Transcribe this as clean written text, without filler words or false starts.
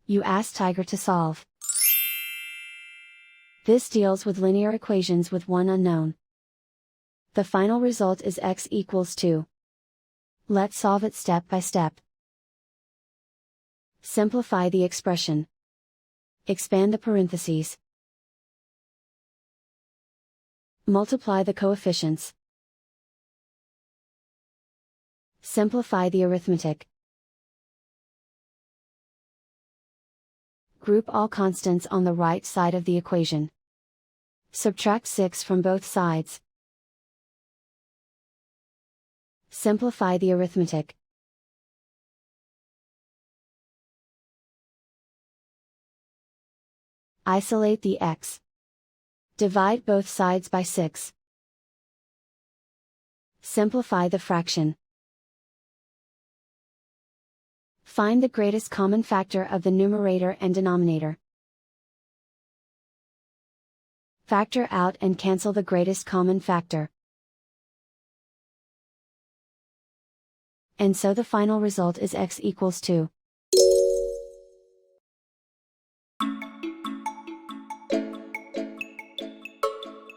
You ask Tiger to solve. This deals with linear equations with one unknown. The final result is x equals 2. Let's solve it step by step. Simplify the expression. Expand the parentheses. Multiply the coefficients. Simplify the arithmetic. Group all constants on the right side of the equation. Subtract 6 from both sides. Simplify the arithmetic. Isolate the x. Divide both sides by 6. Simplify the fraction. Find the greatest common factor of the numerator and denominator. Factor out and cancel the greatest common factor. And so the final result is x equals 2.